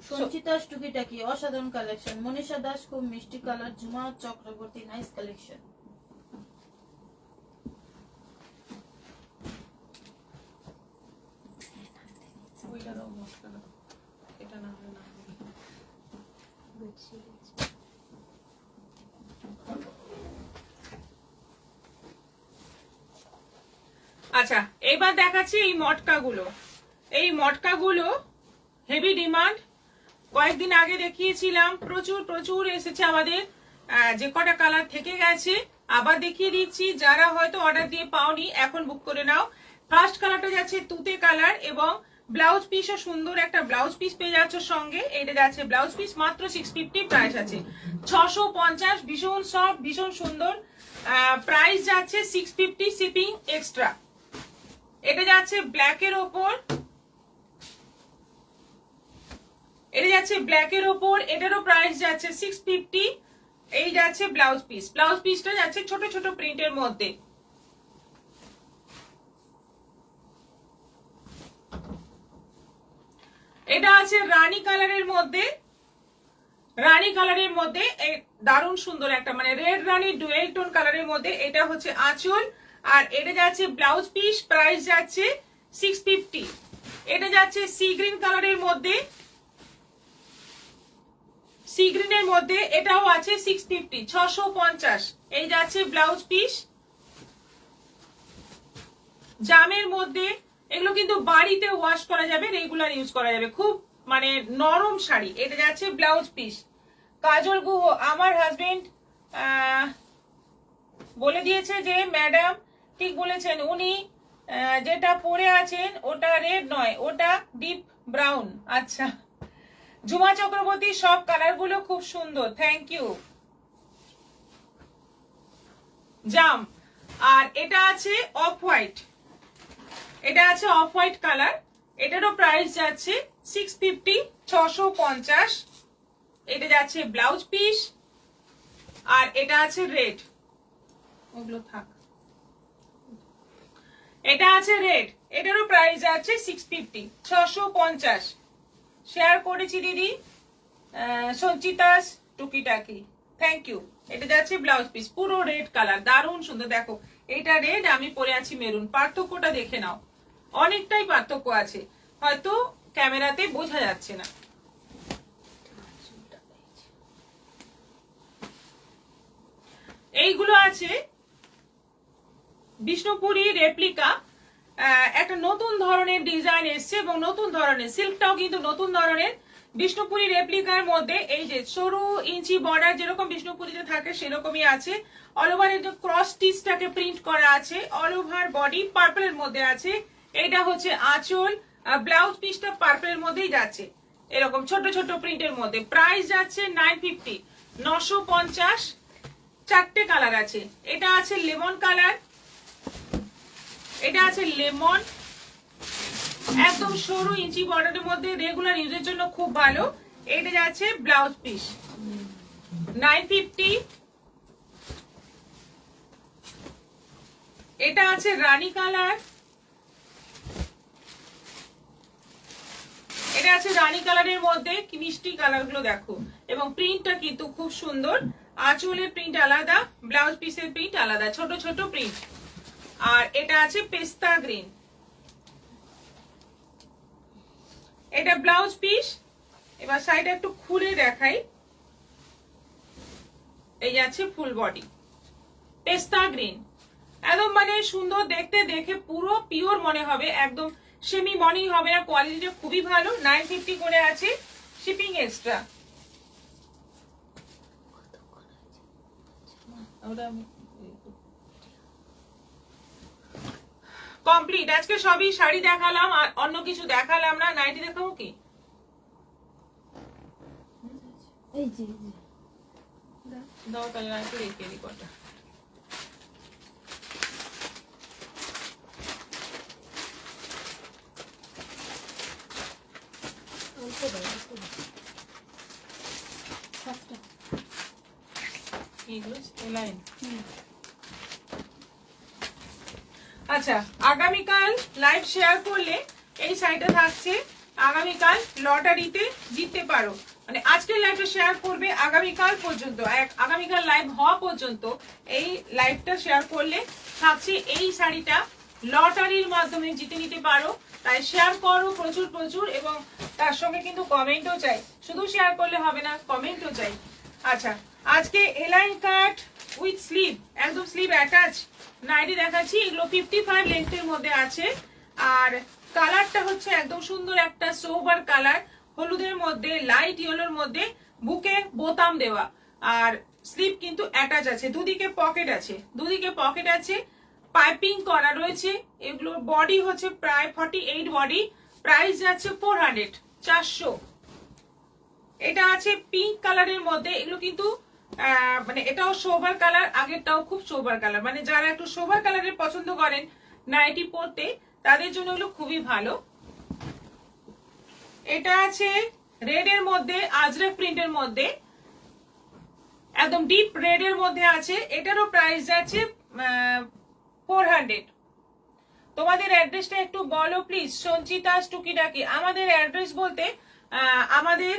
সঞ্চিতাস টুকিটাকি অসাধারণ কালেকশন। মনীষা দাস খুব মিষ্টি colour. Jhuma Chakraborty nice collection. এটা না হলে না হবে। আচ্ছা, এবার দেখাচ্ছি এই মটকাগুলো। এই মটকাগুলো হেভি ডিমান্ড, কয়েকদিন আগে দেখিয়েছিলাম, প্রচুর প্রচুর এসেছে আমাদের, যে কটা কালার থেকে গেছে আবার দেখিয়ে দিচ্ছি। যারা হয়তো অর্ডার দিয়ে পাওনি এখন বুক করে নাও। ফার্স্ট কালারটা যাচ্ছে তুতে কালার, এবং ব্লাউজ পিসও সুন্দর একটা ব্লাউজ পিস পেয়ে যাচ্ছে সঙ্গে। এটা যাচ্ছে ব্লাউজ পিস, মাত্র 650 প্রাইস আছে। 650, ভীষণ সফট, ভীষণ সুন্দর, প্রাইস যাচ্ছে 650, শিপিং এক্সট্রা। এটা যাচ্ছে ব্ল্যাকের ওপর, এটা যাচ্ছে ব্ল্যাকের ওপর, এটারও প্রাইস যাচ্ছে 650। এই যাচ্ছে ব্লাউজ পিস, ব্লাউজ পিসটা যাচ্ছে ছোট ছোট প্রিন্টের মধ্যে। এটা আছে রানী কালারের মধ্যে, রানী কালারের মধ্যে দারুণ সুন্দর একটা, মানে রেড রানী ডুয়েল টোন কালারের মধ্যে। এটা হচ্ছে আঁচল, আর এটা যাচ্ছে ব্লাউজ পিস, প্রাইস যাচ্ছে 650। এটা যাচ্ছে সি গ্রিন কালারের মধ্যে, সি গ্রিনের মধ্যে, এটাও আছে 650, 650। এই যাচ্ছে ব্লাউজ পিস, জামের মধ্যে। এগুলো কিন্তু বাড়িতে ওয়াশ করা যাবে, রেগুলার ইউজ করা যাবে, খুব মানে নরম শাড়ি। এটা যাচ্ছে ব্লাউজ পিস। কাজল গুহ, আমার হাজবেন্ড বলে দিয়েছে যে ম্যাডাম ঠিক বলেছেন, উনি যেটা পরে আছেন ওটা রেড নয়, ওটা ডিপ ব্রাউন। আচ্ছা, ঝুমা চক্রবর্তী সব কালারগুলো খুব সুন্দর, থ্যাংক ইউ। জাম, আর এটা আছে অফ হোয়াইট, এটা আছে অফ হোয়াইট কালার, এটারও প্রাইস যাচ্ছে 650, 650। এটা যাচ্ছে ব্লাউজ পিস, আর এটা আছে রেড, ওগুলো থাক। এটা আছে রেড, এটারও প্রাইস যাচ্ছে 650, 650। শেয়ার করেছি দিদি সঞ্চিতাস টুকিটাকি, থ্যাংক ইউ। এটা যাচ্ছে ব্লাউজ পিস, পুরো রেড কালার, দারুণ সুন্দর। দেখো এটা রেড, আমি পরে আছি মেরুন, পার্থক্যটা দেখে নাও, অনেকটাই পার্থক্য আছে, হয়তো ক্যামেরাতে বোঝা যাচ্ছে না। এইগুলো আছে বিষ্ণুপুরি রেপ্লিকা, একটা নতুন ধরনের ডিজাইন এসছে, এবং নতুন ধরনের সিল্কটাও কিন্তু নতুন ধরনের। বিষ্ণুপুরি রেপ্লিকার মধ্যে এই যে সরু ইঞ্চি বর্ডার যেরকম বিষ্ণুপুরিতে থাকে সেরকমই আছে। অল ওভার এই যে ক্রস স্টিচটাকে প্রিন্ট করা আছে, অল ওভার বডি পার্পলের মধ্যে আছে। এটা হচ্ছে আঁচল, ব্লাউজ পিসটা পার্পলের মধ্যেই যাচ্ছে, এরকম ছোট ছোট প্রিন্টের মধ্যে। প্রাইস যাচ্ছে 950, 950। চারটে কালার আছে, এটা আছে লেমন কালার, এটা আছে লেমন, একদম সরু ইঞ্চি বর্ডারের মধ্যে, রেগুলার ইউজের জন্য খুব ভালো। এটা যাচ্ছে ব্লাউজ পিস, 950। এটা আছে রানী কালার, এটা আছে রানী কালারের মধ্যে। কি মিষ্টি কালার গুলো দেখো, এবং প্রিন্টটা কিন্তু খুব সুন্দর। আঁচলের প্রিন্ট আলাদা, ব্লাউজ পিসের প্রিন্ট আলাদা, ছোট ছোট প্রিন্ট। আর এটা আছে পেস্তা গ্রিন, এটা ব্লাউজ পিস। এবার সাইডে একটু খুলে দেখাই, এই যাচ্ছে ফুল বডি, পেস্তা গ্রিন, একদম মানে সুন্দর দেখতে, দেখে পুরো পিওর মনে হবে, একদম সেমি মনেই হবে না। কোয়ালিটিটা খুবই ভালো, 950 করে আছে, শিপিং এক্সট্রা। কমপ্লিট। আজকে সবই শাড়ি দেখালাম, আর অন্য কিছু দেখালাম না। নাইটি দেখাবো কি? এই যে দাও তাহলে নাইটি রেখে দিই কটা। কি এগুলো লাইন। আচ্ছা, আগামীকাল লাইভ শেয়ার করলে এই শাড়িটা থাকছে। আগামীকাল লটারিতে জিততে পারো, মানে আজকের লাইভটা শেয়ার করবে আগামীকাল পর্যন্ত, আগামীকাল লাইভ হওয়া পর্যন্ত এই লাইভটা শেয়ার করলে থাকছে এই শাড়িটা, লটারির মাধ্যমে জিতে নিতে পারো। তাই শেয়ার করো প্রচুর প্রচুর, এবং তার সঙ্গে কিন্তু কমেন্টও চাই, শুধু শেয়ার করলে হবে না, কমেন্টও চাই। আচ্ছা, আজকে এলাইন কাট উইথ স্লিভ, একদম স্লিভ অ্যাটাচ নাইটি দেখাচ্ছি। এগুলো 55 লেন্থের মধ্যে আছে, আর কালারটা হচ্ছে একদম সুন্দর একটা সোবার কালার, হলুদের মধ্যে লাইট ইয়েলোর মধ্যে, বুকে বোতাম দেওয়া, আর স্লিভ কিন্তু অ্যাটাচ আছে, দুদিকে পকেট আছে, দুদিকে পকেট আছে, পাইপিং করা রয়েছে। এগুলোর বডি হচ্ছে প্রায় 48 বডি, প্রাইস যাচ্ছে 400, 400। এটা আছে পিঙ্ক কালারের মধ্যে, এগুলো কিন্তু মানে এটাও সোবার কালার, আগেরটাও খুব সোবার কালার, মানে যারা একটু সোবার কালারের পছন্দ করেন নাইটি পরতে, তাদের জন্য এগুলো খুবই ভালো। এটা আছে রেড এর মধ্যে, আজরাক প্রিন্টের মধ্যে, একদম ডিপ রেড এর মধ্যে আছে। এটারও প্রাইস যাচ্ছে 400। তোমাদের অ্যাড্রেসটা একটু বলো প্লিজ, সঞ্চিতা টুকিটাকি। আমাদের অ্যাড্রেস বলতে আমাদের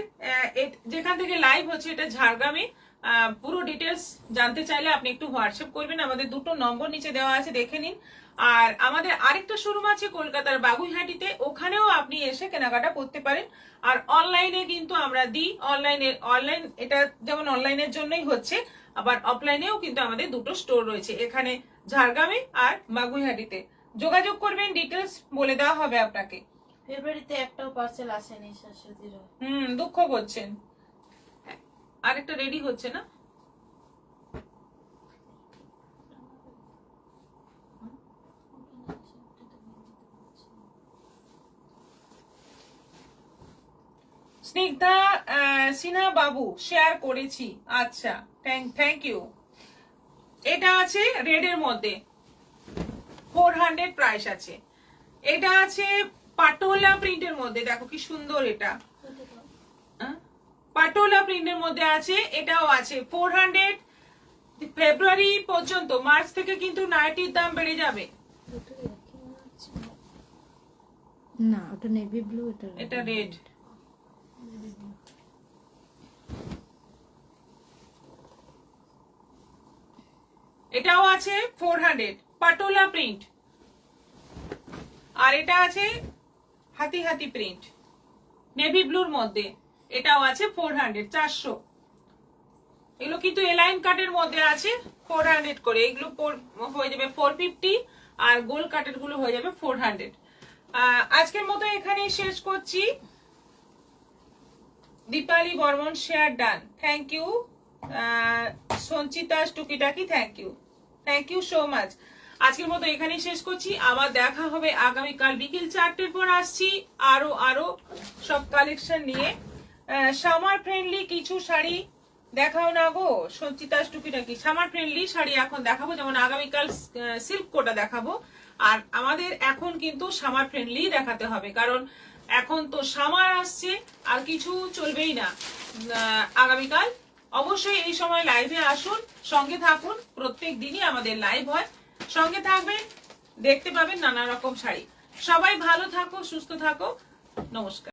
যেখান থেকে লাইভ হচ্ছে এটা ঝাড়গ্রামে। পুরো ডিটেলস জানতে চাইলে আপনি একটু হোয়াটসঅ্যাপ করবেন, আমাদের দুটো নম্বর নিচে দেওয়া আছে, দেখে নিন। আর আমাদের আরেকটা শোরুম আছে কলকাতার বাগুইহাটিতে, ওখানেও আপনি এসে কেনাকাটা করতে পারেন। আর অনলাইনে কিন্তু আমরা দিই, অনলাইন এটা যেমন অনলাইনের জন্যই হচ্ছে, আবার অফলাইনেও কিন্তু আমাদের দুটো স্টোর রয়েছে, এখানে ঝাড়গ্রামে আর বাগুইহাটিতে। যোগাযোগ করবেন, ডিটেলস বলে দেওয়া হবে আপনাকে। ফেব্রুয়ারিতে একটাও পার্সেল আসেনি শাশুড়ির। দুঃখ করছেন। আরেকটা রেডি হচ্ছে না? স্নিগ্ধা সিনহা বাবু শেয়ার করেছি। আচ্ছা, থ্যাংক ইউ। এটা আছে রেড এর মধ্যে, 400 প্রাইস আছে। এটা আছে পাটোলা প্রিন্টের মধ্যে, দেখো কি সুন্দর, এটা পাটোলা প্রিন্টের মধ্যে আছে, এটাও আছে 400। ফেব্রুয়ারি পর্যন্ত, মার্চ থেকে কিন্তু নাইটির দাম বেড়ে যাবে। না, ওটা নেভি ব্লু, এটা রেড। এটাও আছে 400, পাটোলা প্রিন্ট। আর এটা আছে হাতি হাতি প্রিন্ট, নেভি ব্লুর মধ্যে, এটাও আছে 400, 400। এগুলো কিন্তু এলাইন কাটের মধ্যে আছে 400 করে, এগুলো হয়ে যাবে 450, আর গোল কাটের গুলো হয়ে যাবে 400। আজকের মতো এখানেই শেষ করছি। Dipali Barman share done, thank you. Sanchita টুকিটাকি, থ্যাংক ইউ সো মাচ। আজকের মতো এখানেই শেষ করছি, আবার দেখা হবে আগামীকাল বিকেল 4টের পর। আসছি আরো সব কালেকশন নিয়ে। সামার ফ্রেন্ডলি কিছু শাড়ি দেখাও না গো সঞ্চিতা টুকিটাকি। সামার ফ্রেন্ডলি শাড়ি এখন দেখাবো, যেমন আগামীকাল সিল্ক কোটা দেখাবো। আর আমাদের এখন কিন্তু সামার ফ্রেন্ডলি দেখাতে হবে, কারণ এখন তো সামার আসছে, আর কিছু চলবেই না আগামীকাল। অবশ্যই এই সময় লাইভে আসুন, সঙ্গে থাকুন, প্রত্যেক দিনই আমাদের লাইভ হয়, সঙ্গে থাকবেন, দেখতে পাবেন নানা রকম শাড়ি। সবাই ভালো থাকো, সুস্থ থাকো, নমস্কার।